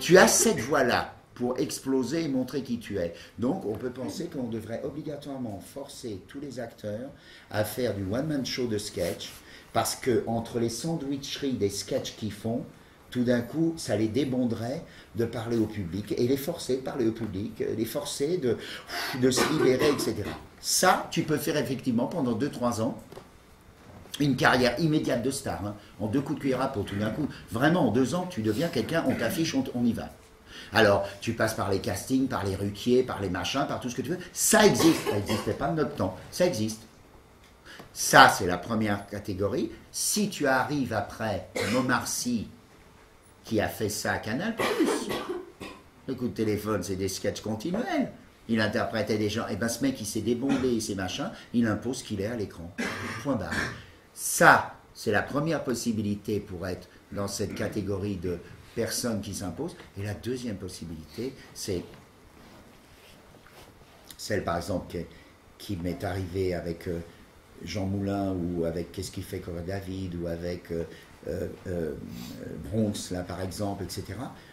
Tu as cette voie-là pour exploser et montrer qui tu es. Donc, on peut penser qu'on devrait obligatoirement forcer tous les acteurs à faire du one-man show de sketch, parce que entre les sandwicheries des sketchs qu'ils font, tout d'un coup, ça les débonderait de parler au public, et les forcer de parler au public, les forcer de se libérer, etc. Ça, tu peux faire effectivement pendant 2-3 ans, une carrière immédiate de star, hein, en 2 coups de cuillère à peau, tout d'un coup. Vraiment, en 2 ans, tu deviens quelqu'un, on t'affiche, on y va. Alors, tu passes par les castings, par les Ruquier, par les machins, par tout ce que tu veux. Ça existe. Ça n'existait pas de notre temps. Ça existe. Ça, c'est la première catégorie. Si tu arrives après Omar Sy, qui a fait ça à Canal+, le coup de téléphone, c'est des sketchs continuels. Il interprétait des gens. Et bien, ce mec, il s'est débondé, ces machins, il impose qu'il est à l'écran. Point barre. Ça, c'est la première possibilité pour être dans cette catégorie de personnes qui s'imposent. Et la deuxième possibilité, c'est celle, par exemple, qui m'est arrivée avec Jean Moulin, ou avec Qu'est-ce qu'il fait Cora David, ou avec Bronx, là, par exemple, etc.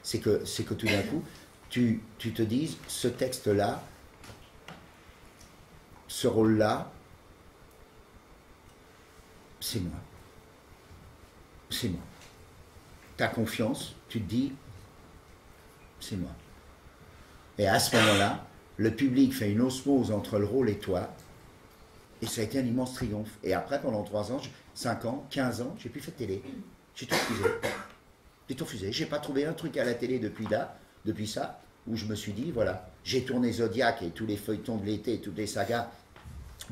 C'est que tout d'un coup, tu te dises, ce texte-là, ce rôle-là, c'est moi. C'est moi. Tu as confiance, tu te dis, c'est moi. Et à ce moment-là, le public fait une osmose entre le rôle et toi, et ça a été un immense triomphe. Et après, pendant 3 ans, 5 ans, 15 ans, j'ai plus fait de télé. J'ai tout refusé. J'ai tout refusé. J'ai pas trouvé un truc à la télé depuis ça, où je me suis dit, voilà, j'ai tourné Zodiac et tous les feuilletons de l'été, toutes les sagas,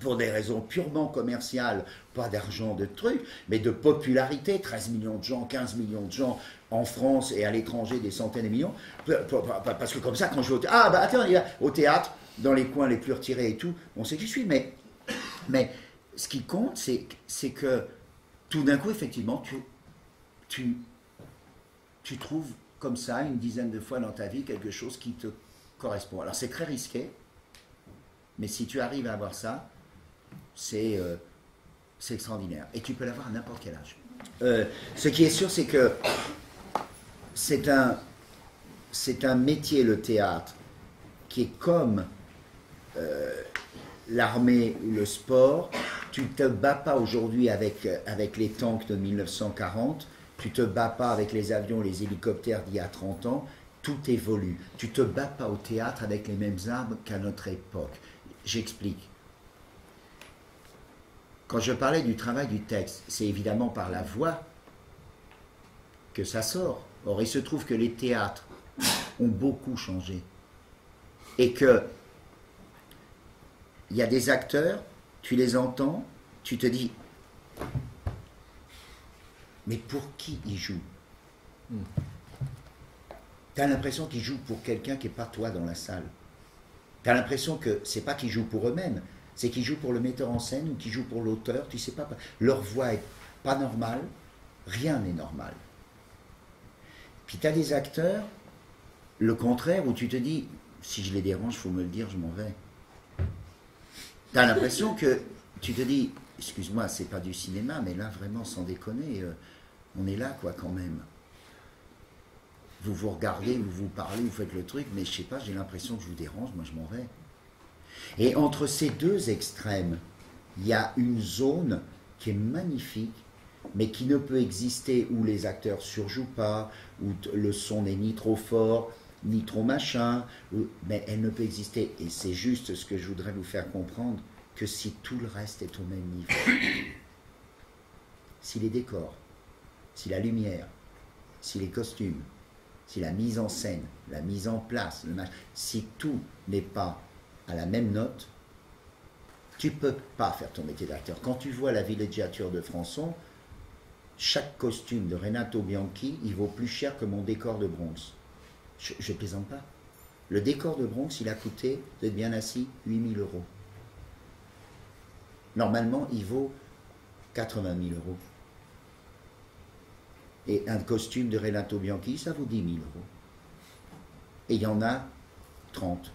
pour des raisons purement commerciales, pas d'argent, de trucs, mais de popularité, 13 millions de gens, 15 millions de gens en France et à l'étranger, des centaines de millions, parce que comme ça, quand je vais au théâtre, ah bah attends, il y a au théâtre, dans les coins les plus retirés et tout, on sait qui je suis, mais ce qui compte, c'est que tout d'un coup, effectivement, tu trouves comme ça, une dizaine de fois dans ta vie, quelque chose qui te correspond. Alors c'est très risqué, mais si tu arrives à avoir ça, c'est extraordinaire. Et tu peux l'avoir à n'importe quel âge. Ce qui est sûr, c'est que c'est un métier, le théâtre, qui est comme l'armée ou le sport. Tu ne te bats pas aujourd'hui avec les tanks de 1940, tu ne te bats pas avec les avions, les hélicoptères d'il y a 30 ans, tout évolue. Tu ne te bats pas au théâtre avec les mêmes armes qu'à notre époque. J'explique. Quand je parlais du travail du texte, c'est évidemment par la voix que ça sort. Or, il se trouve que les théâtres ont beaucoup changé. Et que il y a des acteurs, tu les entends, tu te dis, mais pour qui ils jouent? Tu as l'impression qu'ils jouent pour quelqu'un qui n'est pas toi dans la salle. Tu as l'impression que c'est pas qu'ils jouent pour eux-mêmes, c'est qu'ils jouent pour le metteur en scène ou qu'ils jouent pour l'auteur, tu sais pas. Leur voix est pas normale, rien n'est normal. Puis tu as des acteurs, le contraire, où tu te dis, si je les dérange, il faut me le dire, je m'en vais. Tu as l'impression que tu te dis, excuse-moi, c'est pas du cinéma, mais là, vraiment, sans déconner, on est là, quoi, quand même. Vous vous regardez, vous vous parlez, vous faites le truc, mais je sais pas, j'ai l'impression que je vous dérange, moi, je m'en vais. Et entre ces deux extrêmes, il y a une zone qui est magnifique, mais qui ne peut exister où les acteurs surjouent pas, où le son n'est ni trop fort, ni trop machin, mais elle ne peut exister. Et c'est juste ce que je voudrais vous faire comprendre, que si tout le reste est au même niveau, si les décors, si la lumière, si les costumes, si la mise en scène, la mise en place, si tout n'est pas à la même note, tu ne peux pas faire ton métier d'acteur. Quand tu vois la villégiature de Françon, chaque costume de Renato Bianchi, il vaut plus cher que mon décor de Bronx. Je ne plaisante pas. Le décor de Bronx, il a coûté, vous êtes bien assis, 8 000 €. Normalement, il vaut 80 000 €. Et un costume de Renato Bianchi, ça vaut 10 000 €. Et il y en a 30.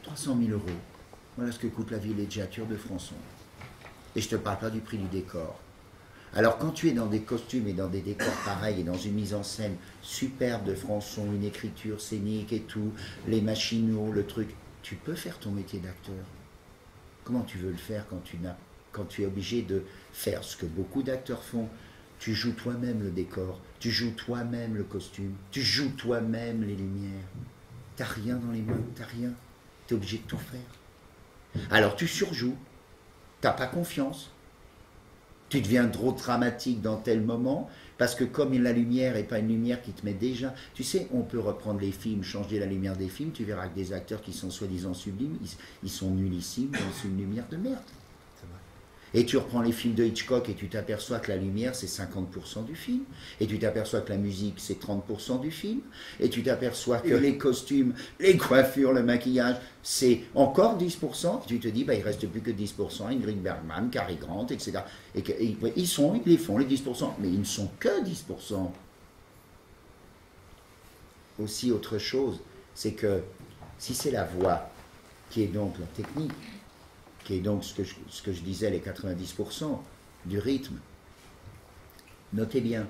300 000 €. Voilà ce que coûte la villégiature de Françon. Et je ne te parle pas du prix du décor. Alors quand tu es dans des costumes et dans des décors pareils et dans une mise en scène superbe de Françon, une écriture scénique et tout, les machinaux, le truc, tu peux faire ton métier d'acteur. Comment tu veux le faire quand tu es obligé de faire ce que beaucoup d'acteurs font? Tu joues toi-même le décor, tu joues toi-même le costume, tu joues toi-même les lumières. T'as rien dans les mains, t'as rien. T'es obligé de tout faire. Alors tu surjoues, t'as pas confiance, tu deviens trop dramatique dans tel moment, parce que comme la lumière n'est pas une lumière qui te met déjà... Tu sais, on peut reprendre les films, changer la lumière des films, tu verras que des acteurs qui sont soi-disant sublimes, ils sont nullissimes dans une lumière de merde. Et tu reprends les films de Hitchcock et tu t'aperçois que la lumière c'est 50% du film, et tu t'aperçois que la musique c'est 30% du film, et tu t'aperçois que les costumes, les coiffures, le maquillage c'est encore 10%, et tu te dis bah il reste plus que 10%, Ingrid Bergman, Cary Grant, etc. Et ils les font les 10%, mais ils ne sont que 10%. Aussi autre chose, c'est que si c'est la voix qui est donc la technique, qui est donc ce que je disais, les 90% du rythme. Notez bien,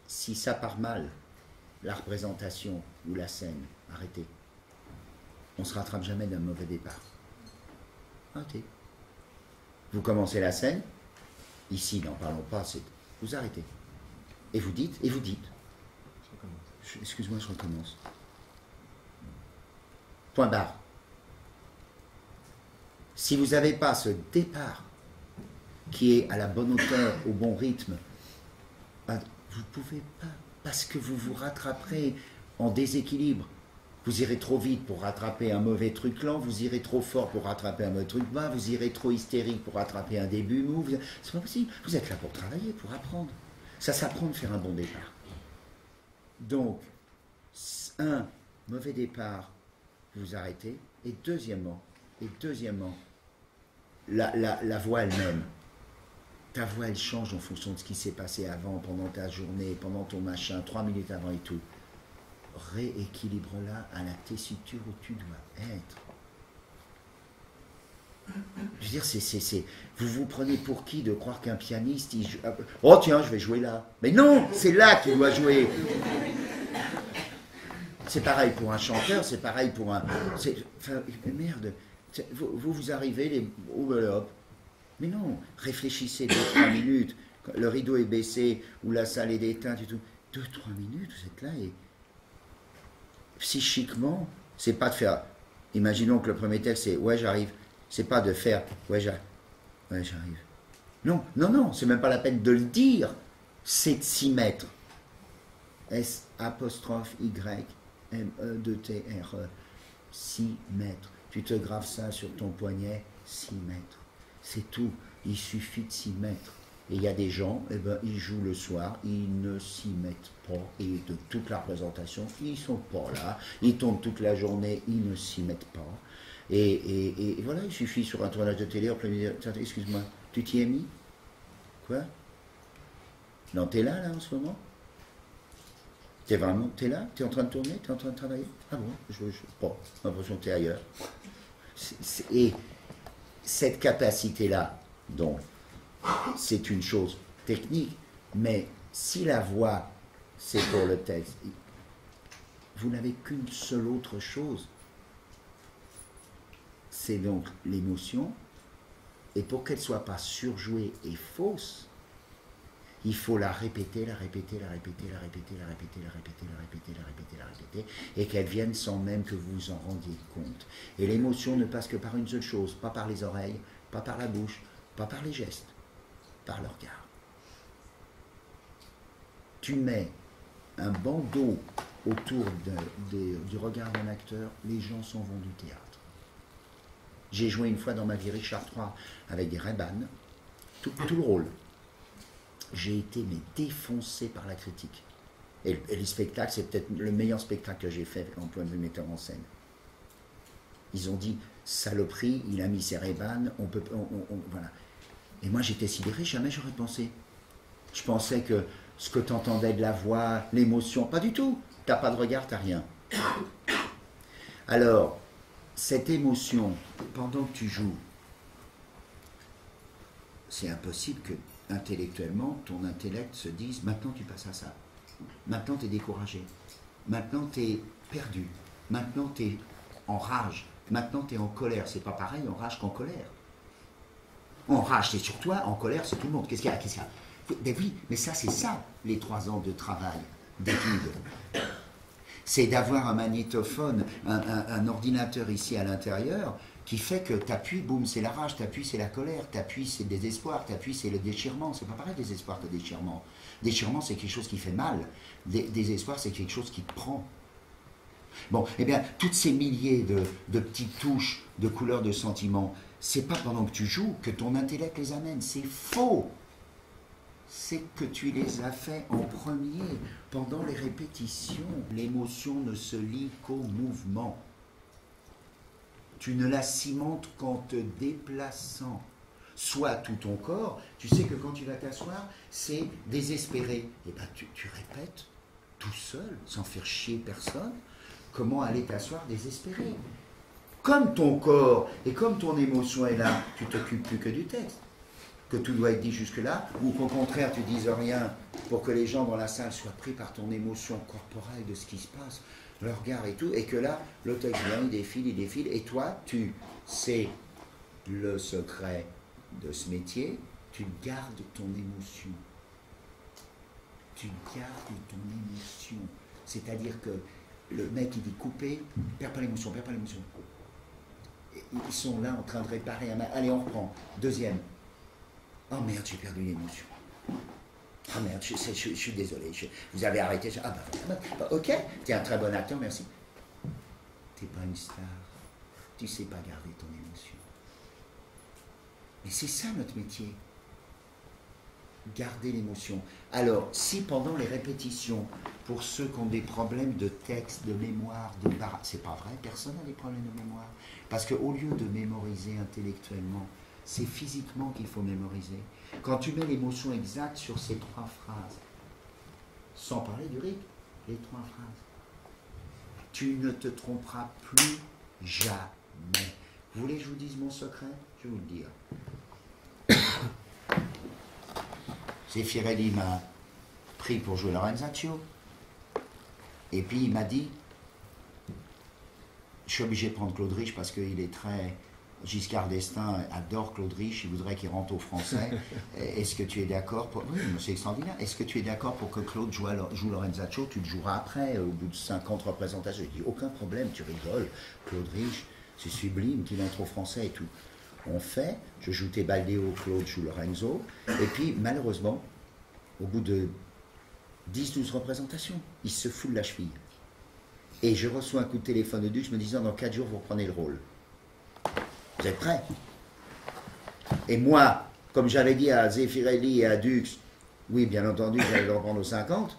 si ça part mal, la représentation ou la scène, arrêtez. On ne se rattrape jamais d'un mauvais départ. Arrêtez. Vous commencez la scène, ici, n'en parlons pas, vous arrêtez. Et vous dites. Excuse-moi, je recommence. Point barre. Si vous n'avez pas ce départ qui est à la bonne hauteur, au bon rythme, vous ne pouvez pas, parce que vous vous rattraperez en déséquilibre. Vous irez trop vite pour rattraper un mauvais truc lent, vous irez trop fort pour rattraper un mauvais truc bas, vous irez trop hystérique pour rattraper un début mou. C'est pas possible. Vous êtes là pour travailler, pour apprendre. Ça s'apprend de faire un bon départ. Donc, un mauvais départ, vous arrêtez. Et deuxièmement, la voix elle-même. Ta voix, elle change en fonction de ce qui s'est passé avant, pendant ta journée, pendant ton machin, 3 minutes avant et tout. Rééquilibre-la à la tessiture où tu dois être. Je veux dire, vous vous prenez pour qui de croire qu'un pianiste, il joue... Oh tiens, je vais jouer là. Mais non, c'est là qu'il doit jouer. C'est pareil pour un chanteur, c'est pareil pour un... Enfin, merde. Vous arrivez, hop. Mais non, réfléchissez 2-3 minutes. Le rideau est baissé, ou la salle est éteinte et tout. 2-3 minutes, vous êtes là et... Psychiquement, c'est pas de faire... Imaginons que le premier texte c'est « ouais, j'arrive ». C'est pas de faire « ouais, j'arrive ». Non, c'est même pas la peine de le dire. C'est de s'y mettre. S'-Y-M-E-2-T-R-E. S'y mettre. Tu te graves ça sur ton poignet, s'y mettre. C'est tout. Il suffit de s'y mettre. Et il y a des gens, ils jouent le soir, ils ne s'y mettent pas. Et de toute la représentation, ils ne sont pas là. Ils tournent toute la journée, ils ne s'y mettent pas. Et voilà, il suffit sur un tournage de télé, en plein milieu, excuse-moi, tu t'y es mis? Quoi? Non, t'es là en ce moment? T'es là? T'es en train de tourner? T'es en train de travailler? Ah bon? J'ai l'impression que t'es ailleurs. Et cette capacité-là, donc, c'est une chose technique, mais si la voix, c'est pour le texte, vous n'avez qu'une seule autre chose, c'est donc l'émotion, et pour qu'elle ne soit pas surjouée et fausse, il faut la répéter, et qu'elle vienne sans même que vous vous en rendiez compte. Et l'émotion ne passe que par une seule chose, pas par les oreilles, pas par la bouche, pas par les gestes, par le regard. Tu mets un bandeau autour du regard d'un acteur, les gens s'en vont du théâtre. J'ai joué une fois dans ma vie Richard III avec des Ray-Ban, tout le rôle. J'ai été défoncé par la critique. Et les spectacles, c'est peut-être le meilleur spectacle que j'ai fait en point de vue metteur en scène. Ils ont dit, saloperie, il a mis ses Ray-Ban, voilà. Et moi j'étais sidéré, jamais j'aurais pensé. Je pensais que ce que tu entendais de la voix, l'émotion, pas du tout. T'as pas de regard, t'as rien. Alors, cette émotion, pendant que tu joues, c'est impossible que intellectuellement, ton intellect se dise, maintenant tu passes à ça. Maintenant tu es découragé. Maintenant tu es perdu. Maintenant tu es en rage. Maintenant tu es en colère. C'est pas pareil en rage qu'en colère. En rage c'est sur toi, en colère c'est tout le monde. Qu'est-ce qu'il y a, Ben oui, mais ça c'est ça, les 3 ans de travail, d'études. C'est d'avoir un magnétophone, un ordinateur ici à l'intérieur, qui fait que t'appuies, boum, c'est la rage, t'appuies, c'est la colère, t'appuies, c'est le désespoir, t'appuies, c'est le déchirement. C'est pas pareil, désespoir que déchirement. Déchirement, c'est quelque chose qui fait mal. Désespoir, c'est quelque chose qui te prend. Bon, eh bien, toutes ces milliers de petites touches, de couleurs, de sentiments, c'est pas pendant que tu joues que ton intellect les amène. C'est faux. C'est que tu les as fait en premier, pendant les répétitions. L'émotion ne se lie qu'au mouvement. Tu ne la cimentes qu'en te déplaçant. Soit tout ton corps, tu sais que quand tu vas t'asseoir, c'est désespéré. Et bien tu répètes tout seul, sans faire chier personne, comment aller t'asseoir désespéré. Comme ton corps et comme ton émotion est là, tu t'occupes plus que du texte. Que tout doit être dit jusque-là, ou qu'au contraire tu dises rien pour que les gens dans la salle soient pris par ton émotion corporelle de ce qui se passe, le regard et tout, et que là, le texte vient, il défile, et toi, tu sais le secret de ce métier, tu gardes ton émotion. Tu gardes ton émotion. C'est-à-dire que le mec, il dit couper, perds pas l'émotion, perds pas l'émotion. Ils sont là en train de réparer un... Allez, on reprend. Deuxième. Oh merde, j'ai perdu l'émotion. Ah merde, je suis désolé, vous avez arrêté. Ah bah, ok, t'es un très bon acteur, merci. T'es pas une star, tu sais pas garder ton émotion. Mais c'est ça notre métier. Garder l'émotion. Alors, si pendant les répétitions, pour ceux qui ont des problèmes de texte, de mémoire, c'est pas vrai, personne n'a des problèmes de mémoire. Parce qu'au lieu de mémoriser intellectuellement, c'est physiquement qu'il faut mémoriser. Quand tu mets l'émotion exacte sur ces 3 phrases, sans parler du rythme, les 3 phrases, tu ne te tromperas plus jamais. Vous voulez que je vous dise mon secret? Je vais vous le dire. Zeffirelli m'a pris pour jouer Lorenzaccio, et puis il m'a dit, je suis obligé de prendre Claude Rich parce qu'il est très... Giscard d'Estaing adore Claude Rich, il voudrait qu'il rentre au français. Est-ce que tu es d'accord pour... Oui, c'est extraordinaire. Est-ce que tu es d'accord pour que Claude joue Lorenzaccio? Tu le joueras après, au bout de 50 représentations. Je dis, aucun problème, tu rigoles. Claude Rich, c'est sublime qu'il entre au français et tout. On fait, je joue Tebaldeo, Claude joue Lorenzo, et puis malheureusement, au bout de 10-12 représentations, il se fout de la cheville. Et je reçois un coup de téléphone de Dux me disant, dans 4 jours, vous reprenez le rôle. Vous êtes prêts? Et moi, comme j'avais dit à Zeffirelli et à Dux, oui, bien entendu, j'allais le reprendre aux 50,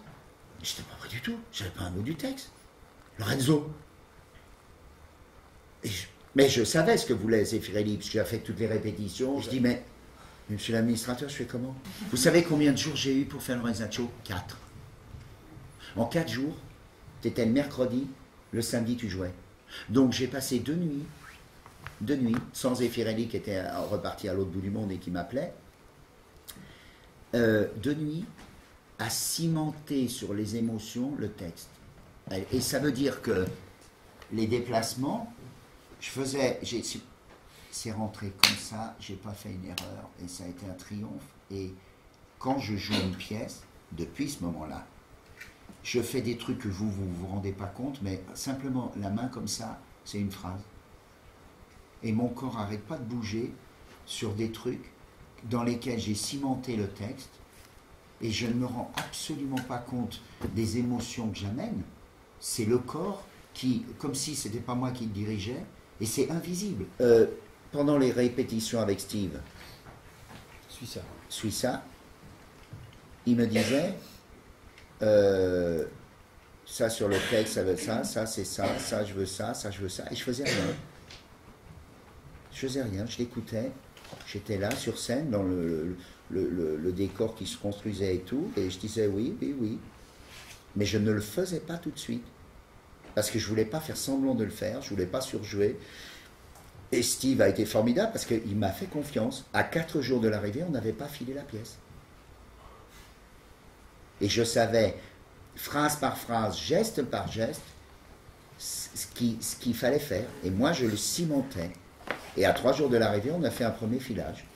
je n'étais pas prêt du tout, je n'avais pas un mot du texte. Lorenzo. Mais je savais ce que voulait Zeffirelli, puisque j'ai fait toutes les répétitions. Je dis, mais monsieur l'administrateur, je fais comment? Vous savez combien de jours j'ai eu pour faire Lorenzaccio? 4. En 4 jours, tu étais le mercredi, le samedi, tu jouais. Donc j'ai passé 2 nuits, sans Zeffirelli qui était reparti à l'autre bout du monde et qui m'appelait, 2 nuits à cimenter sur les émotions le texte. Et ça veut dire que les déplacements, c'est rentré comme ça, j'ai pas fait une erreur et ça a été un triomphe. Et quand je joue une pièce, depuis ce moment-là, je fais des trucs que vous rendez pas compte, mais simplement la main comme ça, c'est une phrase. Et mon corps n'arrête pas de bouger sur des trucs dans lesquels j'ai cimenté le texte et je ne me rends absolument pas compte des émotions que j'amène. C'est le corps qui, comme si ce n'était pas moi qui le dirigeais, et c'est invisible. Pendant les répétitions avec Steve, Suissa, il me disait, ça sur le texte, ça veut ça c'est ça je veux ça je veux ça, et je faisais rien. Je faisais rien, je l'écoutais, j'étais là sur scène dans le décor qui se construisait et tout, et je disais oui, mais je ne le faisais pas tout de suite, parce que je ne voulais pas faire semblant de le faire, je ne voulais pas surjouer, et Steve a été formidable, parce qu'il m'a fait confiance. À 4 jours de l'arrivée, on n'avait pas filé la pièce. Et je savais, phrase par phrase, geste par geste, ce qu'il fallait faire. Et moi, je le cimentais. Et à 3 jours de l'arrivée, on a fait un premier filage.